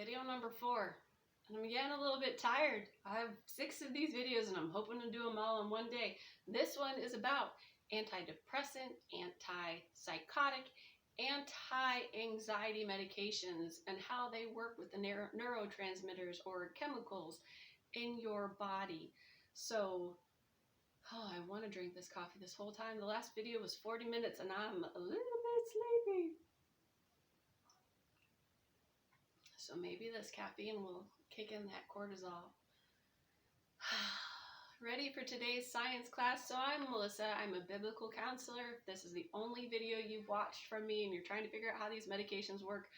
Video number 4. And I'm getting a little bit tired. I have 6 of these videos and I'm hoping to do them all in one day. This one is about antidepressant, anti-psychotic, anti-anxiety medications and how they work with the neurotransmitters or chemicals in your body. So, I want to drink this coffee this whole time. The last video was 40 minutes and I'm a little bit sleepy. So maybe this caffeine will kick in that cortisol. Ready for today's science class? So I'm Melissa. I'm a biblical counselor. If this is the only video you've watched from me and you're trying to figure out how these medications work,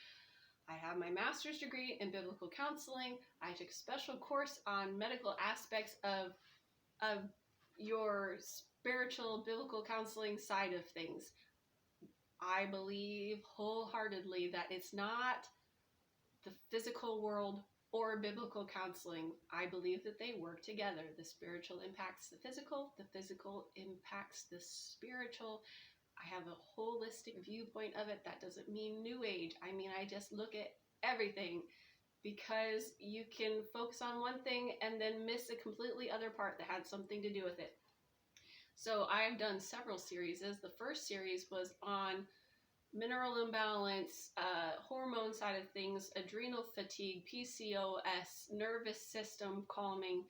I have my master's degree in biblical counseling. I took a special course on medical aspects of your spiritual biblical counseling side of things. I believe wholeheartedly that it's not the physical world or biblical counseling. I believe that they work together. The spiritual impacts the physical impacts the spiritual. I have a holistic viewpoint of it. That doesn't mean new age. I mean, I just look at everything because you can focus on one thing and then miss a completely other part that had something to do with it. So I've done several series. The first series was on mineral imbalance, hormone side of things, adrenal fatigue, PCOS, nervous system calming,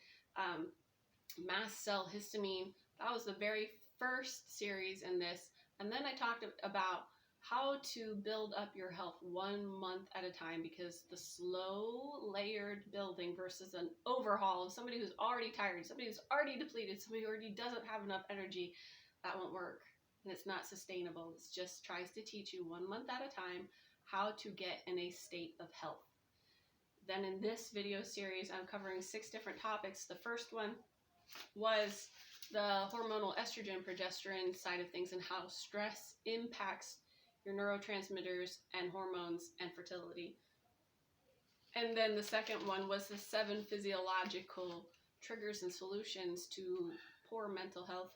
mast cell histamine. That was the very first series in this. And then I talked about how to build up your health 1 month at a time, because the slow layered building versus an overhaul of somebody who's already tired, somebody who's already depleted, somebody who already doesn't have enough energy, that won't work. And it's not sustainable. It just tries to teach you 1 month at a time how to get in a state of health. Then in this video series, I'm covering 6 different topics. The first one was the hormonal estrogen, progesterone side of things and how stress impacts your neurotransmitters and hormones and fertility. And then the second one was the 7 physiological triggers and solutions to poor mental health.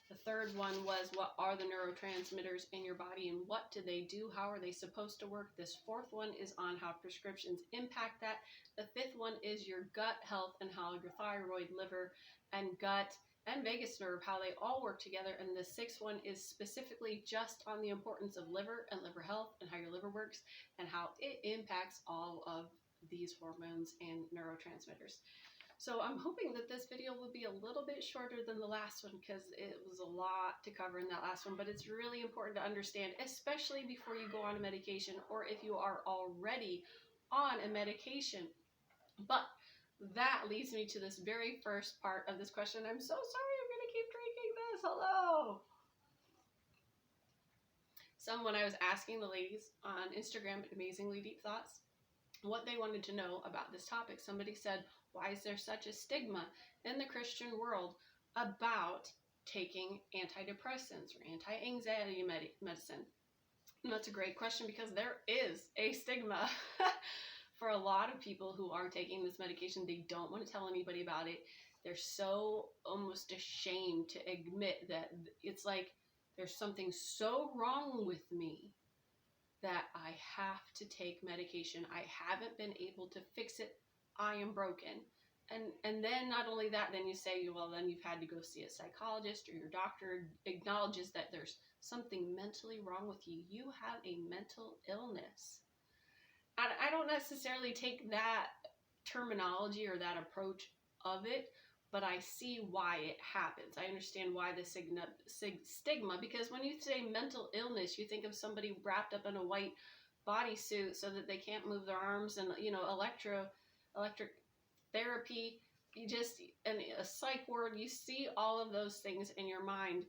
The third one was what are the neurotransmitters in your body and what do they do? How are they supposed to work? This fourth one is on how prescriptions impact that. The fifth one is your gut health and how your thyroid, liver, and gut and vagus nerve, how they all work together. And the sixth one is specifically just on the importance of liver and liver health and how your liver works and how it impacts all of these hormones and neurotransmitters. So I'm hoping that this video will be a little bit shorter than the last one because it was a lot to cover in that last one, but it's really important to understand, especially before you go on a medication or if you are already on a medication. But that leads me to this very first part of this question. I'm so sorry, I'm going to keep drinking this. Hello. When I was asking the ladies on Instagram at Amazingly Deep Thoughts what they wanted to know about this topic, somebody said, why is there such a stigma in the Christian world about taking antidepressants or anti-anxiety medicine? And that's a great question because there is a stigma for a lot of people who are taking this medication. They don't want to tell anybody about it. They're so almost ashamed to admit that it's like there's something so wrong with me that I have to take medication. I haven't been able to fix it. I am broken. And then not only that, then you say, well, then you've had to go see a psychologist or your doctor acknowledges that there's something mentally wrong with you. You have a mental illness. And I don't necessarily take that terminology or that approach of it, but I see why it happens. I understand why the stigma, because when you say mental illness, you think of somebody wrapped up in a white bodysuit so that they can't move their arms and, electric therapy, and a psych ward, you see all of those things in your mind.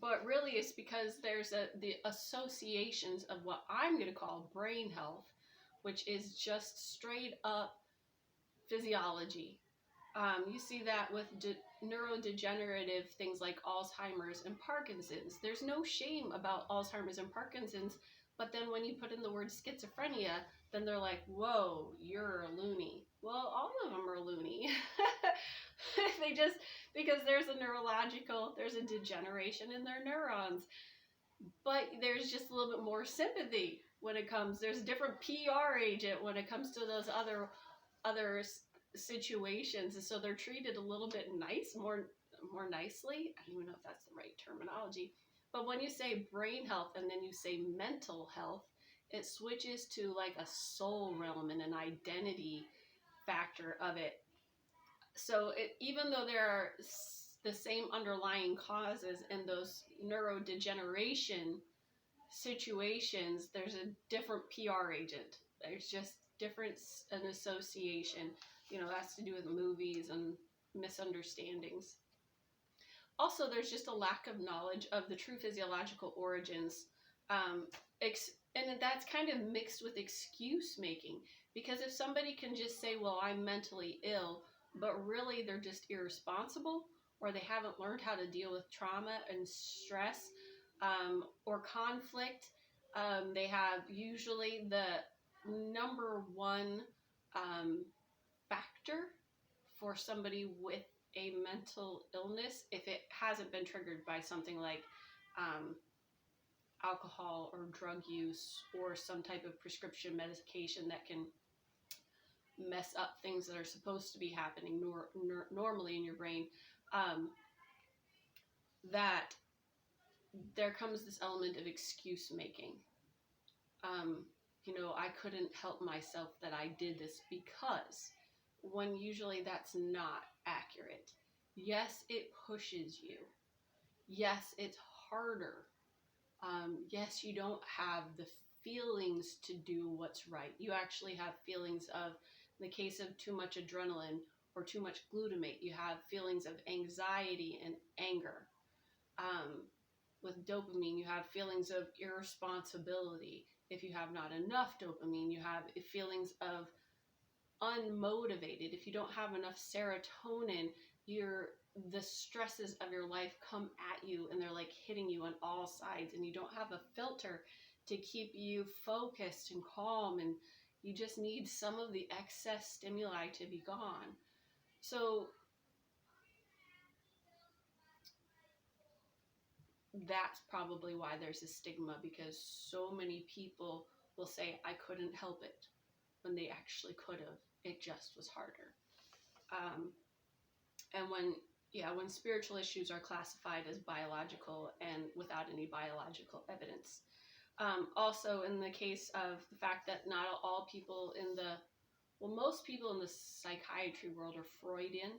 But really it's because there's the associations of what I'm going to call brain health, which is just straight up physiology. You see that with neurodegenerative things like Alzheimer's and Parkinson's. There's no shame about Alzheimer's and Parkinson's, but then when you put in the word schizophrenia, then they're like, whoa, you're a loony. Well, all of them are loony. Because there's there's a degeneration in their neurons. But there's just a little bit more sympathy when it comes, there's a different PR agent when it comes to those other situations, and so they're treated a little bit more nicely. I don't even know if that's the right terminology, but when you say brain health and then you say mental health, it switches to like a soul realm and an identity factor of it. So even though there are the same underlying causes in those neurodegeneration situations, there's a different PR agent. There's just difference and association. You know, that's to do with movies and misunderstandings. Also, there's just a lack of knowledge of the true physiological origins. And that's kind of mixed with excuse making. Because if somebody can just say, well, I'm mentally ill, but really they're just irresponsible, or they haven't learned how to deal with trauma and stress, or conflict. They have usually the number one factor for somebody with a mental illness, if it hasn't been triggered by something like alcohol or drug use or some type of prescription medication that can mess up things that are supposed to be happening normally in your brain, that there comes this element of excuse making. I couldn't help myself that I did this because, when usually that's not accurate. Yes, it pushes you. Yes, it's harder. Yes, you don't have the feelings to do what's right. You actually have feelings of, in the case of too much adrenaline or too much glutamate, you have feelings of anxiety and anger. With dopamine, you have feelings of irresponsibility. If you have not enough dopamine, you have feelings of unmotivated. If you don't have enough serotonin, the stresses of your life come at you and they're like hitting you on all sides, and you don't have a filter to keep you focused and calm, and you just need some of the excess stimuli to be gone. So that's probably why there's a stigma, because so many people will say, I couldn't help it, when they actually could have. It just was harder. And when spiritual issues are classified as biological and without any biological evidence. Also, in the case of the fact that not all people most people in the psychiatry world are Freudian,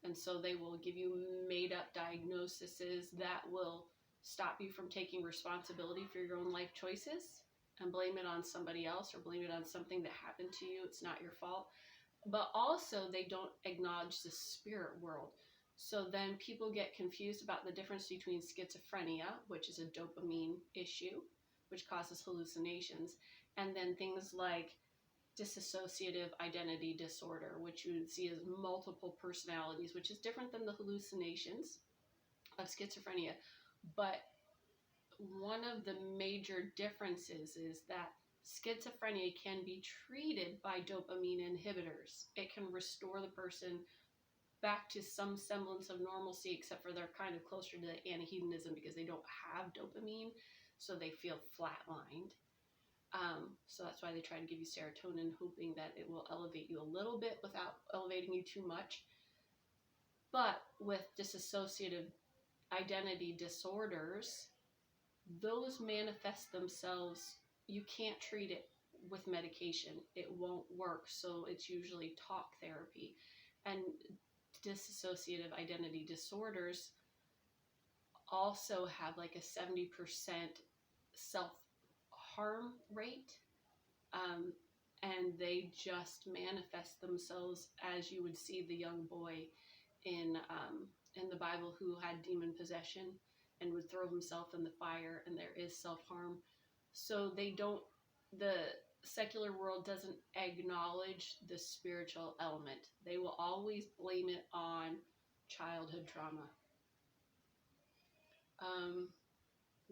and so they will give you made-up diagnoses that will stop you from taking responsibility for your own life choices and blame it on somebody else or blame it on something that happened to you. It's not your fault. But also, they don't acknowledge the spirit world. So then people get confused about the difference between schizophrenia, which is a dopamine issue, which causes hallucinations, and then things like dissociative identity disorder, which you would see as multiple personalities, which is different than the hallucinations of schizophrenia. But one of the major differences is that schizophrenia can be treated by dopamine inhibitors. It can restore the person back to some semblance of normalcy, except for they're kind of closer to the antihedonism because they don't have dopamine, so they feel flatlined. So that's why they try to give you serotonin, hoping that it will elevate you a little bit without elevating you too much. But with dissociative identity disorders, those manifest themselves. You can't treat it with medication. It won't work, so it's usually talk therapy. And dissociative identity disorders also have like a 70% self-harm rate, and they just manifest themselves as you would see the young boy in the Bible who had demon possession and would throw himself in the fire, and there is self-harm. So the secular world doesn't acknowledge the spiritual element. They will always blame it on childhood trauma.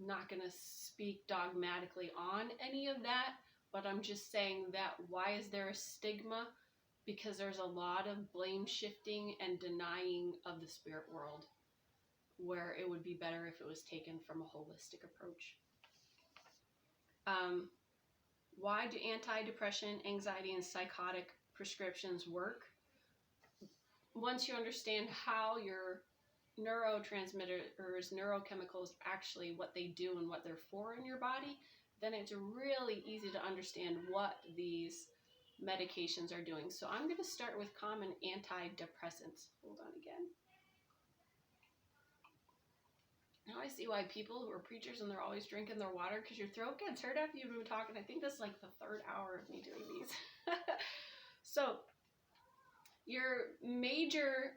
Not going to speak dogmatically on any of that, but I'm just saying that why is there a stigma? Because there's a lot of blame shifting and denying of the spirit world, where it would be better if it was taken from a holistic approach. Why do antidepressant, anxiety, and psychotic prescriptions work? Once you understand how your neurotransmitters, neurochemicals, actually what they do and what they're for in your body, then it's really easy to understand what these medications are doing. So I'm going to start with common antidepressants. Hold on again. Now I see why people who are preachers and they're always drinking their water, because your throat gets hurt after you've been talking. I think this is like the third hour of me doing these. So your major,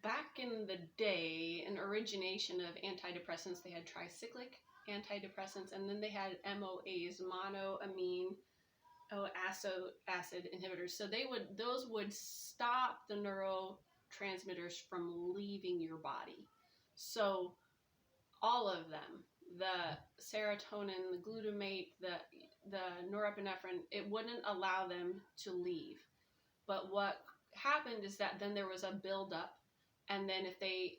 back in the day, an origination of antidepressants, they had tricyclic antidepressants, and then they had MOAs, monoamine acid inhibitors. So those would stop the neurotransmitters from leaving your body. So all of them, the serotonin, the glutamate, the norepinephrine, it wouldn't allow them to leave. But what happened is that then there was a buildup, and then if they,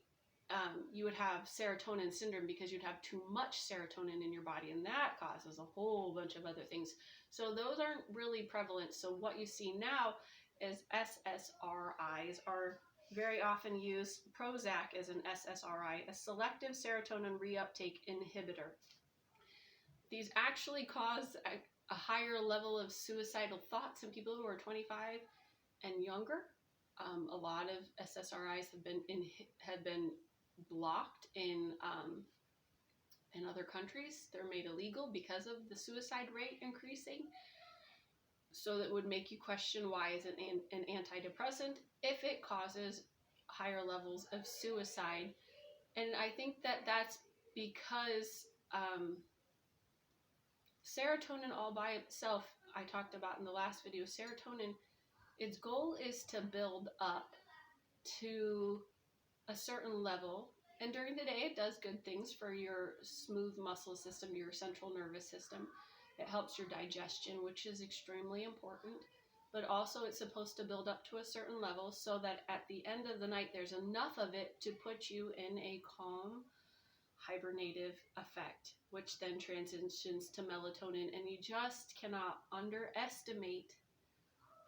you would have serotonin syndrome because you'd have too much serotonin in your body, and that causes a whole bunch of other things. So those aren't really prevalent. So what you see now is SSRIs are very often used. Prozac is an SSRI, a selective serotonin reuptake inhibitor. These actually cause a higher level of suicidal thoughts in people who are 25 and younger. A lot of SSRIs have been blocked in other countries. They're made illegal because of the suicide rate increasing. So that would make you question, why is it an antidepressant if it causes higher levels of suicide? And I think that that's because serotonin all by itself, I talked about in the last video, serotonin, its goal is to build up to a certain level. And during the day, it does good things for your smooth muscle system, your central nervous system. It helps your digestion, which is extremely important. But also it's supposed to build up to a certain level so that at the end of the night, there's enough of it to put you in a calm, hibernative effect, which then transitions to melatonin. And you just cannot underestimate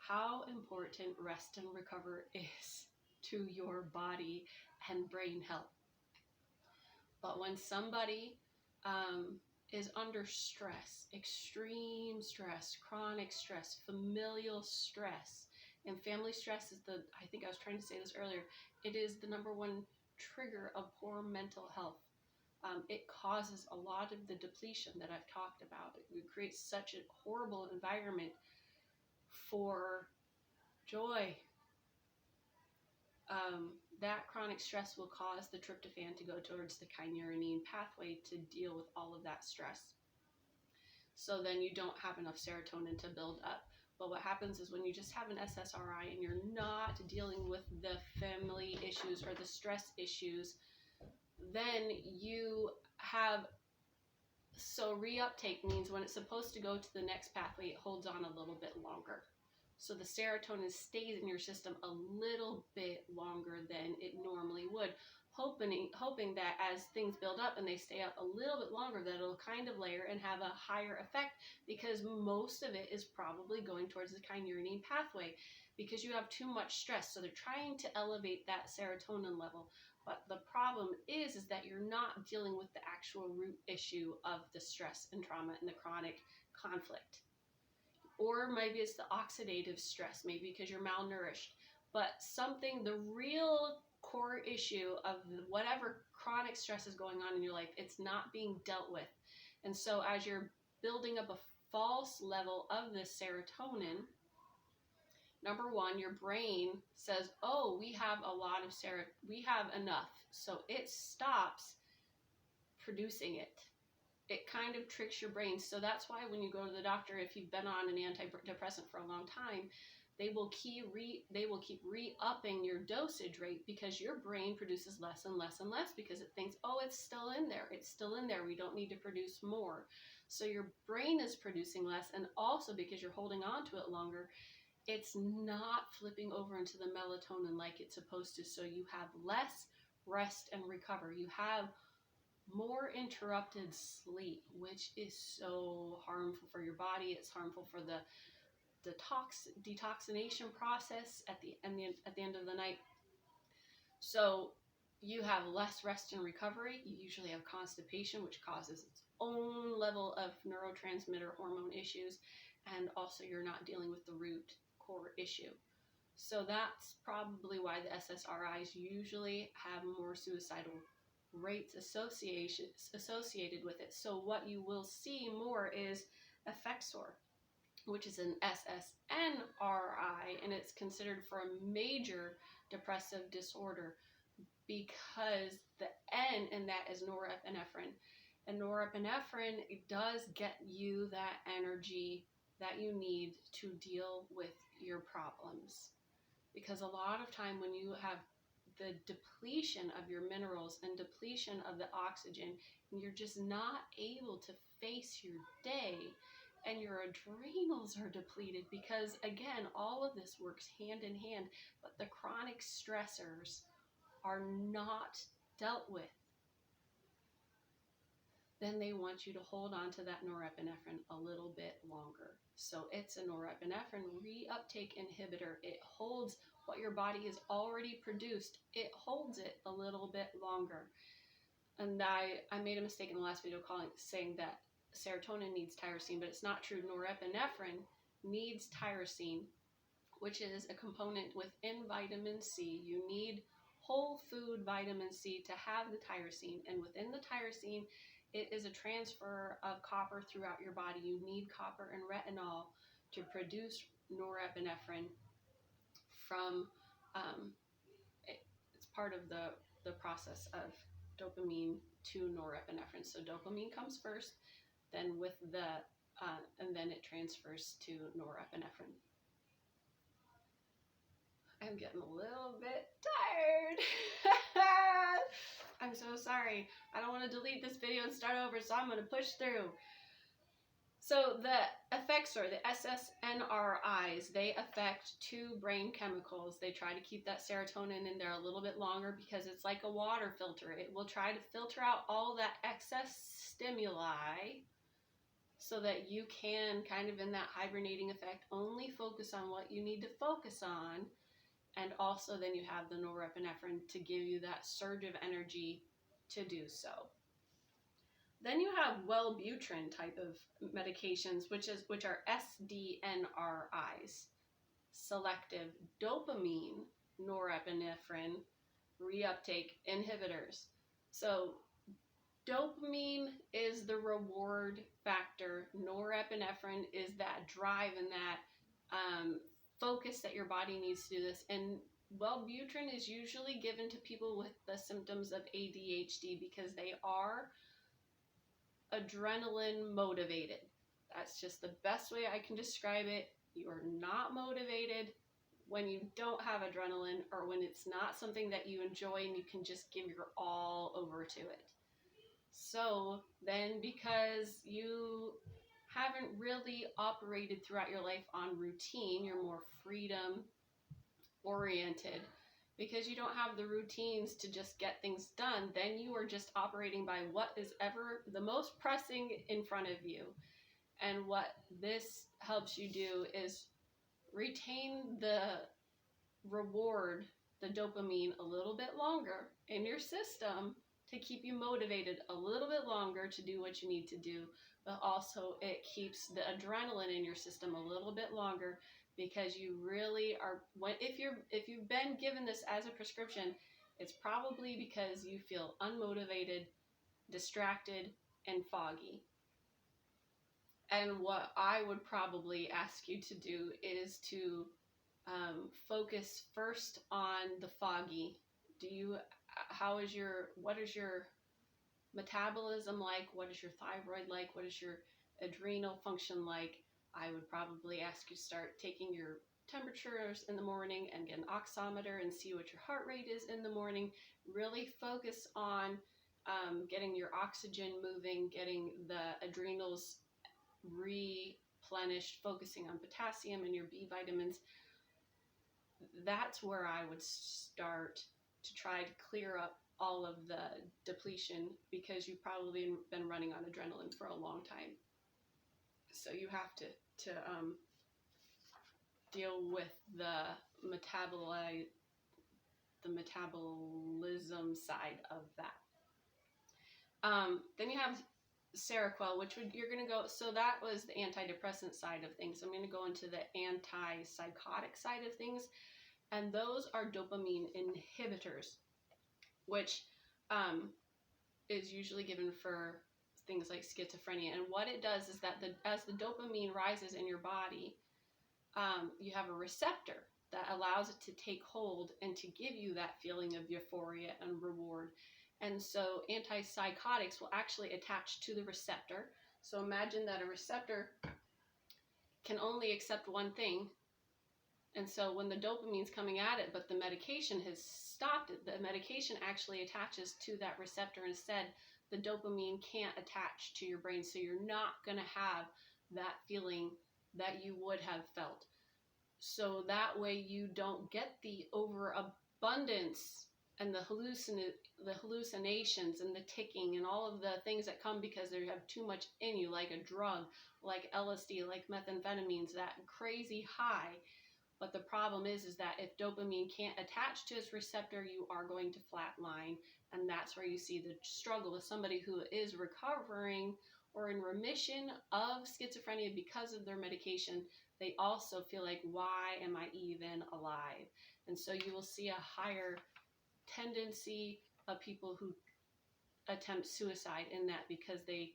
how important rest and recover is to your body and brain health. But when somebody is under stress, extreme stress, chronic stress, familial stress, and family stress is I think I was trying to say this earlier, it is the number one trigger of poor mental health. It causes a lot of the depletion that I've talked about. It creates such a horrible environment for joy. That chronic stress will cause the tryptophan to go towards the kynurenine pathway to deal with all of that stress. So then you don't have enough serotonin to build up. But what happens is when you just have an SSRI and you're not dealing with the family issues or the stress issues, then you have, so reuptake means when it's supposed to go to the next pathway, it holds on a little bit longer. So the serotonin stays in your system a little bit longer than it normally would, hoping that as things build up and they stay up a little bit longer, that it'll kind of layer and have a higher effect, because most of it is probably going towards the kynurenine pathway because you have too much stress. So they're trying to elevate that serotonin level. But the problem is that you're not dealing with the actual root issue of the stress and trauma and the chronic conflict. Or maybe it's the oxidative stress, maybe because you're malnourished. But the real core issue of whatever chronic stress is going on in your life, it's not being dealt with. And so as you're building up a false level of this serotonin, number one, your brain says, oh, we have we have enough. So it stops producing it. It kind of tricks your brain. So that's why when you go to the doctor, if you've been on an antidepressant for a long time, they will keep re-upping your dosage rate, because your brain produces less and less and less because it thinks, oh, it's still in there. It's still in there. We don't need to produce more. So your brain is producing less, and also because you're holding on to it longer, it's not flipping over into the melatonin like it's supposed to. So you have less rest and recover. You have more interrupted sleep, which is so harmful for your body. It's harmful for the detoxination process at the end of the night. So you have less rest and recovery. You usually have constipation, which causes its own level of neurotransmitter hormone issues, and also you're not dealing with the root core issue. So that's probably why the SSRIs usually have more suicidal rates associated with it. So what you will see more is Effexor, which is an SSNRI, and it's considered for a major depressive disorder because the N in that is norepinephrine. And norepinephrine, it does get you that energy that you need to deal with your problems. Because a lot of time when you have the depletion of your minerals and depletion of the oxygen, and you're just not able to face your day, and your adrenals are depleted, because again, all of this works hand in hand, but the chronic stressors are not dealt with, then they want you to hold on to that norepinephrine a little bit longer. So it's a norepinephrine reuptake inhibitor. It holds what your body has already produced. It holds it a little bit longer. And I made a mistake in the last video saying that serotonin needs tyrosine, but it's not true. Norepinephrine needs tyrosine, which is a component within vitamin C. You need whole food vitamin C to have the tyrosine, and within the tyrosine, it is a transfer of copper throughout your body. You need copper and retinol to produce norepinephrine from, it's part of the process of dopamine to norepinephrine. So dopamine comes first, then and then it transfers to norepinephrine. I'm getting a little bit tired. I'm so sorry. I don't want to delete this video and start over, so I'm going to push through. So the Effexor, the SSNRIs, they affect two brain chemicals. They try to keep that serotonin in there a little bit longer because it's like a water filter. It will try to filter out all that excess stimuli so that you can, kind of in that hibernating effect, only focus on what you need to focus on. And also then you have the norepinephrine to give you that surge of energy to do so. Then you have Wellbutrin type of medications, which are SDNRIs, selective dopamine norepinephrine reuptake inhibitors. So dopamine is the reward factor. Norepinephrine is that drive and that focus that your body needs to do this. And Wellbutrin is usually given to people with the symptoms of ADHD because they are adrenaline motivated. That's just the best way I can describe it. You are not motivated when you don't have adrenaline, or when it's not something that you enjoy and you can just give your all over to it. So then, because you haven't really operated throughout your life on routine, you're more freedom oriented, because you don't have the routines to just get things done, then you are just operating by what is ever the most pressing in front of you. And what this helps you do is retain the reward, the dopamine, a little bit longer in your system to keep you motivated a little bit longer to do what you need to do. But also it keeps the adrenaline in your system a little bit longer, because you really are, if you've been given this as a prescription, it's probably because you feel unmotivated, distracted, and foggy. And what I would probably ask you to do is to focus first on the foggy. What is your metabolism like? What is your thyroid like? What is your adrenal function like? I would probably ask you to start taking your temperatures in the morning and get an oximeter and see what your heart rate is in the morning. Really focus on getting your oxygen moving, getting the adrenals replenished, focusing on potassium and your B vitamins. That's where I would start to try to clear up all of the depletion because you've probably been running on adrenaline for a long time. So you have to deal with the metabolism side of that. Then you have Seroquel, which you're going to go, so that was the antidepressant side of things. I'm going to go into the anti-psychotic side of things, and those are dopamine inhibitors, which is usually given for things like schizophrenia. And what it does is that as the dopamine rises in your body, you have a receptor that allows it to take hold and to give you that feeling of euphoria and reward. And so antipsychotics will actually attach to the receptor. So imagine that a receptor can only accept one thing. And so when the dopamine's coming at it, but the medication has stopped it, the medication actually attaches to that receptor instead. The dopamine can't attach to your brain, so you're not going to have that feeling that you would have felt. So that way you don't get the overabundance and the hallucinations and the ticking and all of the things that come because they have too much in you, like a drug, like LSD, like methamphetamines, that crazy high. But the problem is that if dopamine can't attach to its receptor, you are going to flatline. And that's where you see the struggle with somebody who is recovering or in remission of schizophrenia because of their medication. They also feel like, why am I even alive? And so you will see a higher tendency of people who attempt suicide in that, because they,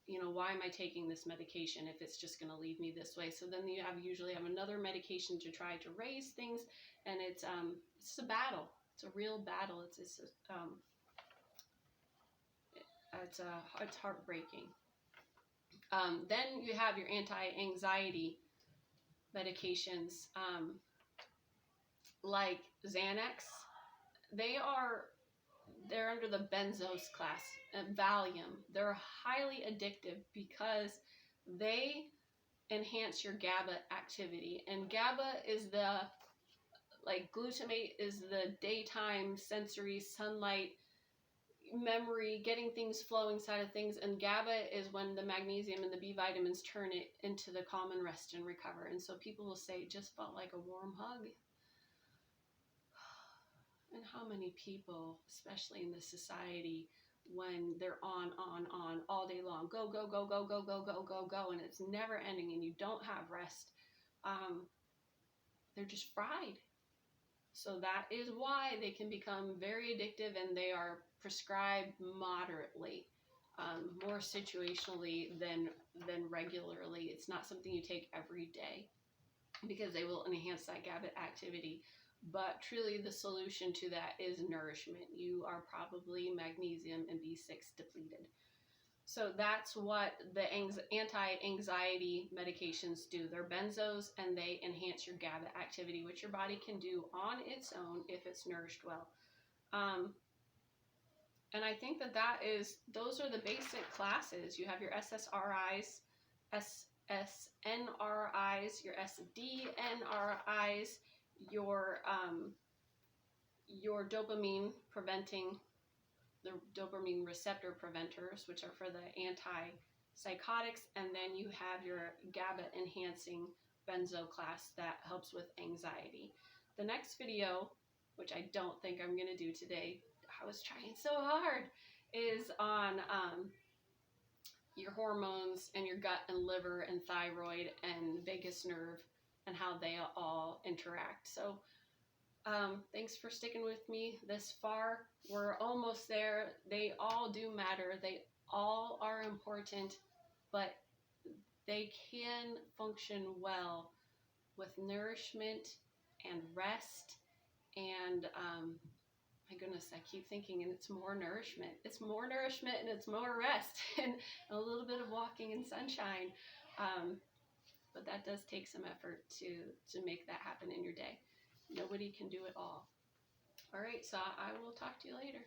why am I taking this medication if it's just going to leave me this way? So then you usually have another medication to try to raise things, and it's a battle. It's a real battle. It's heartbreaking. Then you have your anti-anxiety medications, like Xanax. They're under the benzos class. Valium. They're highly addictive because they enhance your GABA activity. And GABA is glutamate is the daytime sensory sunlight memory, getting things flowing side of things, and GABA is when the magnesium and the B vitamins turn it into the calm and rest and recover. And so people will say, it just felt like a warm hug. And how many people, especially in this society, when they're on all day long, go, go, go, go, go, go, go, go, go, and it's never ending and you don't have rest, they're just fried. So that is why they can become very addictive, and they are prescribed moderately, more situationally than regularly. It's not something you take every day because they will enhance that GABA activity. But truly the solution to that is nourishment. You are probably magnesium and B6 depleted. So that's what the anti-anxiety medications do. They're benzos, and they enhance your GABA activity, which your body can do on its own if it's nourished well. And I think those are the basic classes. You have your SSRIs, SNRIs, your SDNRIs, your dopamine preventing, the dopamine receptor preventers, which are for the antipsychotics, and then you have your GABA enhancing benzo class that helps with anxiety. The next video, which I don't think I'm going to do today, I was trying so hard, is on your hormones and your gut and liver and thyroid and vagus nerve and how they all interact. So thanks for sticking with me this far. We're almost there. They all do matter. They all are important, but they can function well with nourishment and rest. And my goodness, I keep thinking, and it's more nourishment. It's more nourishment and it's more rest and a little bit of walking in sunshine. But that does take some effort to make that happen in your day. Nobody can do it all. All right, so I will talk to you later.